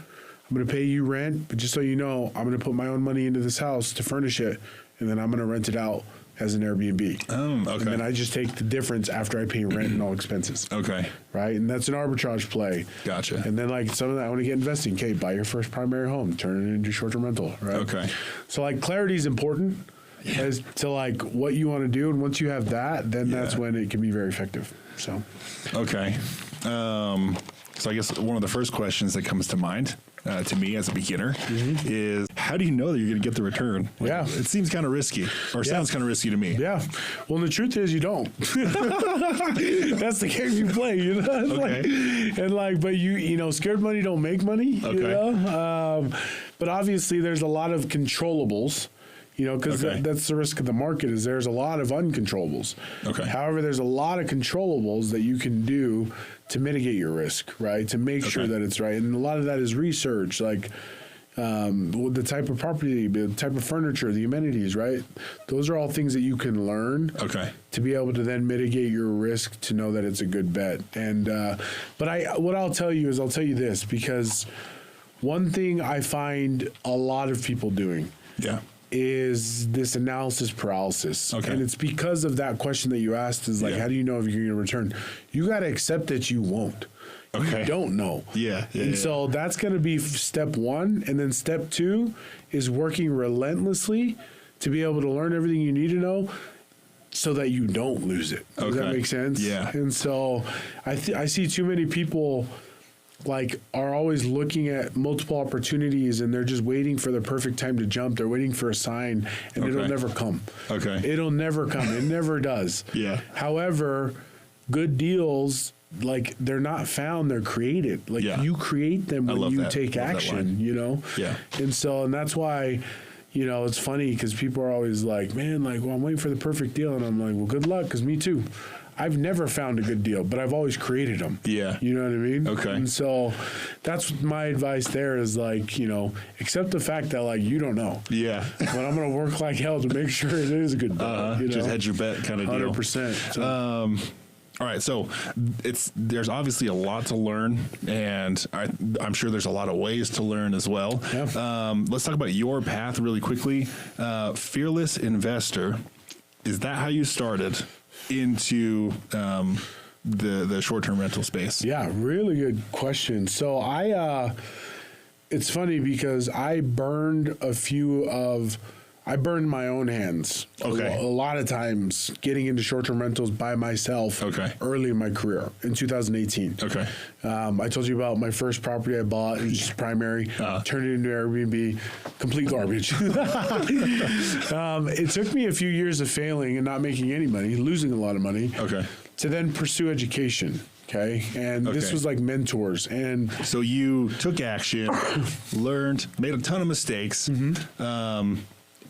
I'm going to pay you rent, but just so you know, I'm going to put my own money into this house to furnish it, and then I'm going to rent it out as an Airbnb. Okay. And then I just take the difference after I pay rent and all expenses. Okay. Right? And that's an arbitrage play. Gotcha. And then like some of that, I want to get investing. Okay, buy your first primary home, turn it into short-term rental, right? Okay. So like clarity is important as to like what you want to do. And once you have that, then that's when it can be very effective. So. Okay. So I guess one of the first questions that comes to mind to me as a beginner is, how do you know that you're going to get the return? Like, it seems kind of risky, or sounds kind of risky to me. Yeah. Well, the truth is you don't. That's the game you play, but scared money don't make money, but obviously there's a lot of controllables. Because that's the risk of the market is there's a lot of uncontrollables. Okay. However, there's a lot of controllables that you can do to mitigate your risk, right? To make sure that it's right. And a lot of that is research, like the type of property, the type of furniture, the amenities, right? Those are all things that you can learn to be able to then mitigate your risk to know that it's a good bet. And what I'll tell you is I'll tell you this, because one thing I find a lot of people doing is this analysis paralysis. And it's because of that question that you asked is like, how do you know if you're going to return? You got to accept that you won't. You don't know. So that's going to be step one. And then step two is working relentlessly to be able to learn everything you need to know so that you don't lose it. Does that make sense? Yeah. And so I see too many people are always looking at multiple opportunities and they're just waiting for the perfect time to jump. They're waiting for a sign and it'll never come. It'll never come. It never does. However, good deals, they're not found, they're created. You create them when you take action, And that's why, it's funny because people are always like, man, well, I'm waiting for the perfect deal. And I'm like, well, good luck, because me too. I've never found a good deal, but I've always created them. You know what I mean? And so that's my advice there is accept the fact that you don't know. But I'm going to work like hell to make sure it is a good deal. Just hedge your bet kind of deal. 100%. So. All right, so there's obviously a lot to learn, and I'm sure there's a lot of ways to learn as well. Let's talk about your path really quickly. Fearless Investor, is that how you started into the short-term rental space? Yeah, really good question. So it's funny because I burned my own hands a lot of times getting into short-term rentals by myself early in my career in 2018. I told you about my first property I bought. It was just primary, turned it into Airbnb, complete garbage. It took me a few years of failing and not making any money, losing a lot of money, to then pursue education. And this was like mentors. And so you took action, learned, made a ton of mistakes,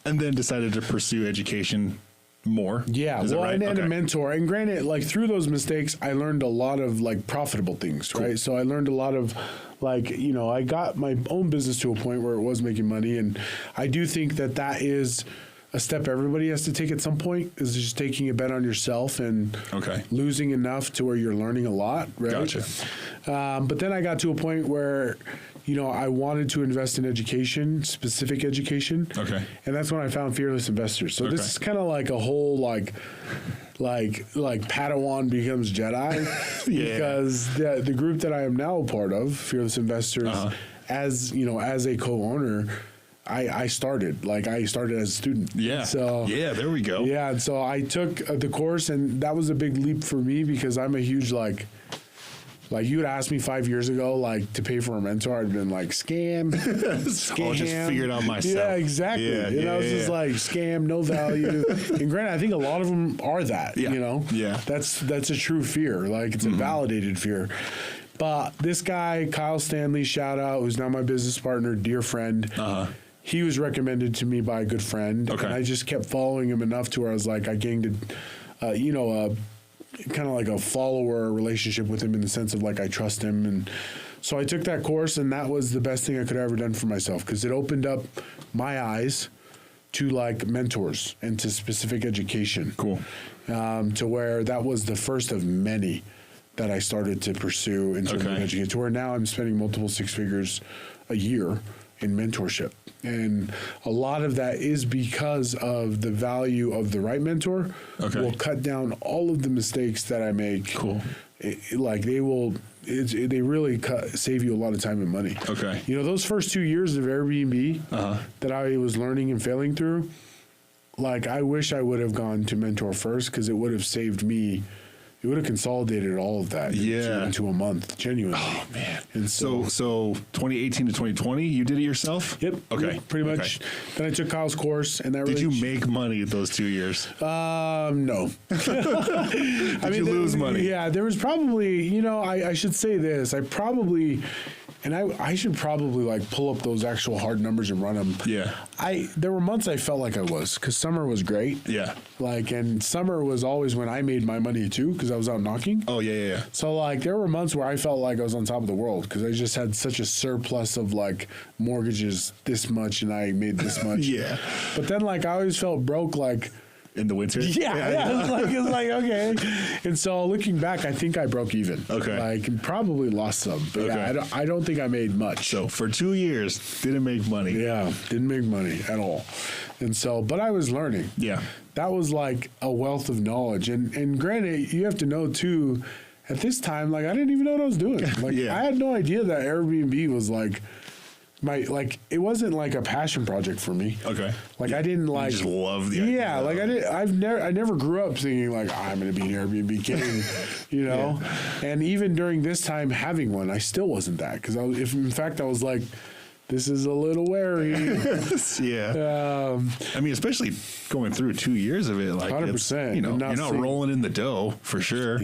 And then decided to pursue education more. Yeah, Is it well, right? and a mentor. And granted, like through those mistakes, I learned a lot of like profitable things, right? So I learned a lot of like, you know, I got my own business to a point where it was making money. And I do think that that is a step everybody has to take at some point, is just taking a bet on yourself and losing enough to where you're learning a lot, right? Gotcha. But then I got to a point where, you know, I wanted to invest in education, specific education. Okay. And that's when I found Fearless Investors. So this is kind of like a whole like Padawan becomes Jedi. Because the group that I am now a part of, Fearless Investors, as you know, as a co-owner, I started as a student. Yeah. So there we go. Yeah, and so I took the course, and that was a big leap for me because I'm a huge like you would ask me 5 years ago, like to pay for a mentor, I'd been like scam. I'll just figure it out myself. Yeah, exactly. I was just like scam, no value. And granted, I think a lot of them are that. You know, that's a true fear. Like it's a validated fear. But this guy, Kyle Stanley, shout out, who's now my business partner, dear friend. He was recommended to me by a good friend, and I just kept following him enough to where I was like, I gained kind of like a follower relationship with him in the sense of like I trust him. And so I took that course, and that was the best thing I could have ever done for myself because it opened up my eyes to like mentors and to specific education. To where that was the first of many that I started to pursue in terms of education, to where now I'm spending multiple six figures a year in mentorship. And a lot of that is because of the value of the right mentor will cut down all of the mistakes that I make. They really save you a lot of time and money. You know, those first 2 years of Airbnb that I was learning and failing through, like I wish I would have gone to mentor first because it would have saved me. It would have consolidated all of that into a month, genuinely. Oh, man. And so 2018 to 2020, you did it yourself? Yep. Okay. Yep, pretty much. Then I took Kyle's course. And that Did you make money those 2 years? No. Did you lose money? Yeah, there was probably, you know, I should say this. I probably... And I should probably like pull up those actual hard numbers and run them. There were months I felt like I was, because summer was great. And summer was always when I made my money too, because I was out knocking. So like there were months where I felt like I was on top of the world because I just had such a surplus of like mortgages this much and I made this much. But then like I always felt broke like. In the winter? It's like, okay. And so looking back, I think I broke even. Like probably lost some. But I don't think I made much. So for 2 years, didn't make money. Didn't make money at all. And so, but I was learning. That was like a wealth of knowledge. And granted, you have to know too, at this time, like I didn't even know what I was doing. Like I had no idea that Airbnb was like, it wasn't like a passion project for me. Like I didn't like. You just love the idea. Like I never grew up thinking like I'm going to be an Airbnb king, you know. And even during this time having one, I still wasn't that because I was like, this is a little wary. I mean, especially going through 2 years of it, like 100%. You know, you're not rolling in the dough for sure.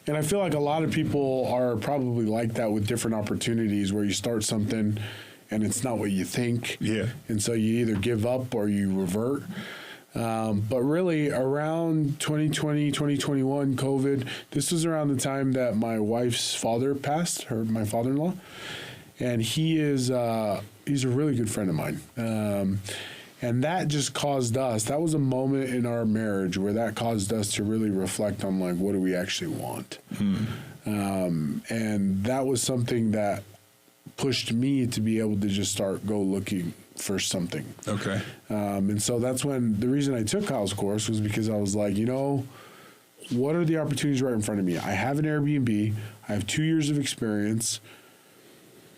And I feel like a lot of people are probably like that with different opportunities where you start something and it's not what you think. And so you either give up or you revert. But really around 2020, 2021, COVID, this was around the time that my wife's father passed, my father-in-law. And he's a really good friend of mine. And that just caused us, that was a moment in our marriage where that caused us to really reflect on like, what do we actually want? And that was something that pushed me to be able to just go looking for something. And so that's when the reason I took Kyle's course was because I was like, you know, what are the opportunities right in front of me? I have an Airbnb. I have 2 years of experience.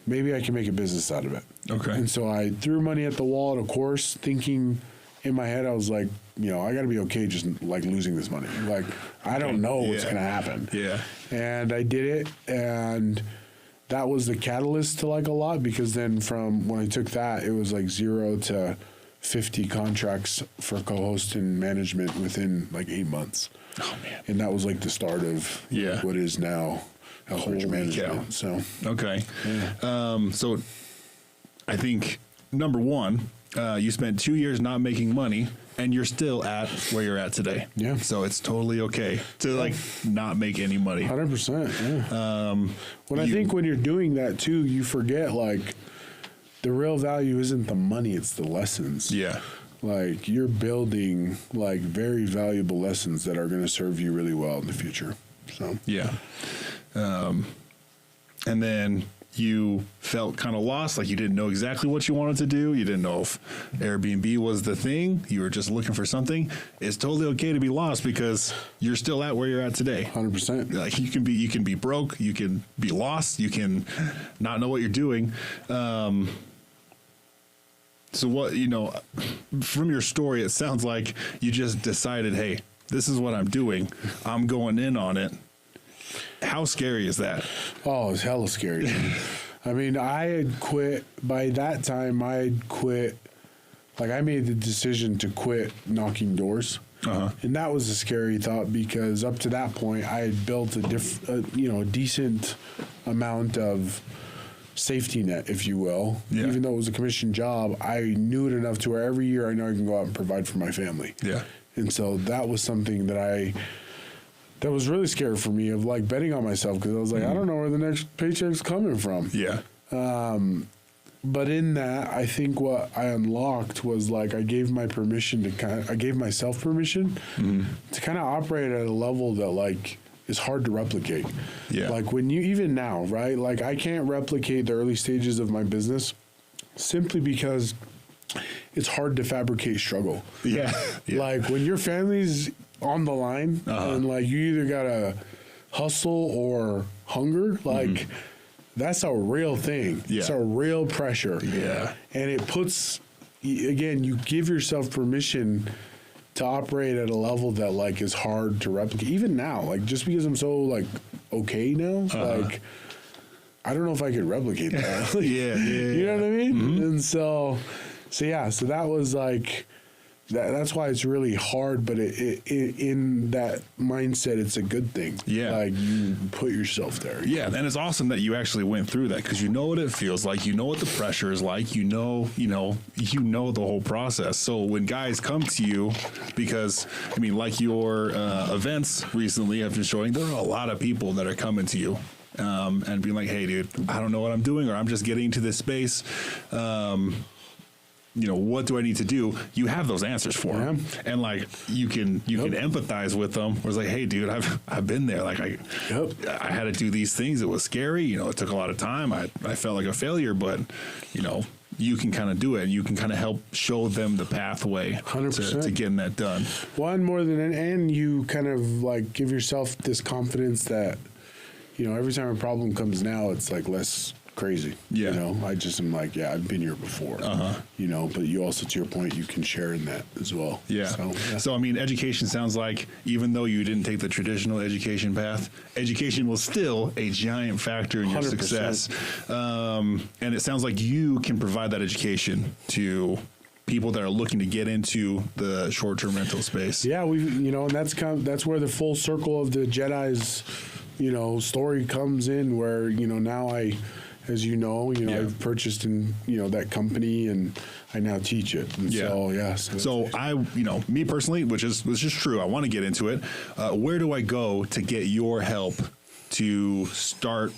Maybe I can make a business out of it. And so I threw money at the wall at a course, thinking in my head, I was like, you know, I got to be okay just like losing this money. Like, I don't know what's going to happen. And I did it. And that was the catalyst to like a lot because then from when I took that, it was like 0 to 50 contracts for co-host and management within like 8 months. And that was like the start of what is now Elk Ridge Management. So so I think number one, You spent 2 years not making money, and you're still at where you're at today. Yeah. So it's totally okay to like not make any money. 100%. Yeah. I think when you're doing that too, you forget like the real value isn't the money; it's the lessons. Yeah. Like you're building like very valuable lessons that are going to serve you really well in the future. So yeah. And then you felt kind of lost, like you didn't know exactly what you wanted to do. You didn't know if Airbnb was the thing. You were just looking for something. It's totally okay to be lost because you're still at where you're at today. 100%. Like you can be broke, you can be lost, you can not know what you're doing. So what, from your story, it sounds like you just decided, hey, this is what I'm doing. I'm going in on it. How scary is that? Oh, it's hella scary. I mean, I had quit. By that time, I had quit. Like, I made the decision to quit knocking doors. Uh-huh. And that was a scary thought because up to that point, I had built a decent amount of safety net, if you will. Yeah. Even though it was a commission job, I knew it enough to where every year I know I can go out and provide for my family. Yeah. And so that was something that was really scary for me of like betting on myself because I was like, I don't know where the next paycheck's coming from. Yeah. But in that, I think what I unlocked was like I gave myself permission to kind of operate at a level that like is hard to replicate. Yeah. Like when you, even now, right? Like I can't replicate the early stages of my business simply because it's hard to fabricate struggle. Yeah. Like when your family's on the line and like you either gotta hustle or hunger, like that's a real thing. Yeah. It's a real pressure. Yeah. And it puts, again, you give yourself permission to operate at a level that like is hard to replicate. Even now, like just because I'm so like okay now, like I don't know if I could replicate that. You know what I mean? Mm-hmm. And so that was like that's why it's really hard. But it in that mindset, it's a good thing. Yeah, like you put yourself there. Yeah, and it's awesome that you actually went through that because you know what it feels like. You know what the pressure is like. You know the whole process. So when guys come to you, because I mean, like your events recently have been showing, there are a lot of people that are coming to you. And being like, hey, dude, I don't know what I'm doing, or I'm just getting into this space. What do I need to do? You have those answers for them, and like you can empathize with them. Where it's like, hey, dude, I've been there. Like I had to do these things. It was scary. It took a lot of time. I felt like a failure, but you can kind of do it. And you can kind of help show them the pathway 100%. To getting that done. One more than, and you kind of like give yourself this confidence that every time a problem comes now, it's like less crazy. Yeah. I just am like, I've been here before. But you also, to your point, you can share in that as well. Yeah. So I mean, education sounds like, even though you didn't take the traditional education path, education was still a giant factor in your 100%. Success. And it sounds like you can provide that education to people that are looking to get into the short-term rental space. Yeah, and that's where the full circle of the Jedi's, story comes in, where now I've purchased in that company, and I now teach it. And so I, me personally, which is true, I want to get into it. Where do I go to get your help to start,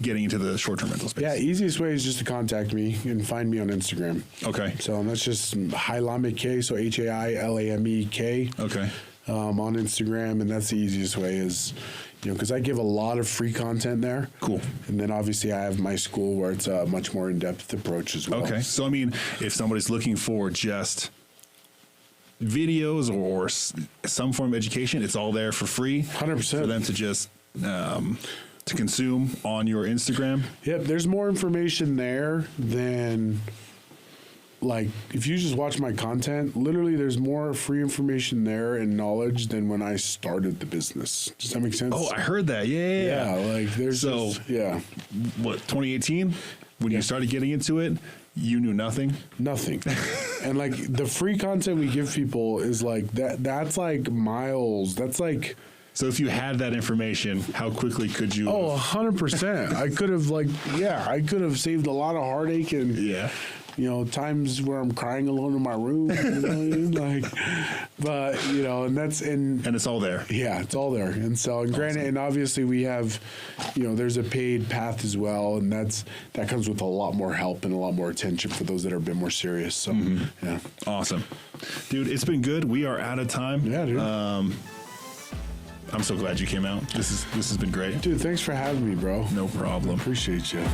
getting into the short-term rental space? Yeah, easiest way is just to contact me and find me on Instagram. Okay. So that's just Hailamek, so HAILAMEK. Okay. On Instagram, and that's the easiest way is, because I give a lot of free content there. Cool. And then obviously I have my school where it's a much more in-depth approach as well. Okay. So, I mean, if somebody's looking for just videos or some form of education, it's all there for free. 100%. For them to just to consume on your Instagram. Yep. There's more information there than, like, if you just watch my content, literally there's more free information there and knowledge than when I started the business. Does that make sense? Oh, I heard that. Yeah. Like there's what, 2018? When you started getting into it, you knew nothing? Nothing. And like the free content we give people is like that's like miles. That's like, so if you had that information, how quickly could you? Oh, 100%. I could have I could have saved a lot of heartache and times where I'm crying alone in my room, but and it's all there. Yeah, it's all there. And so, and granted, and obviously we have, there's a paid path as well, and that comes with a lot more help and a lot more attention for those that are a bit more serious. So, yeah. Awesome. Dude, it's been good. We are out of time. Yeah, dude. I'm so glad you came out. This has been great. Dude, thanks for having me, bro. No problem. Appreciate you.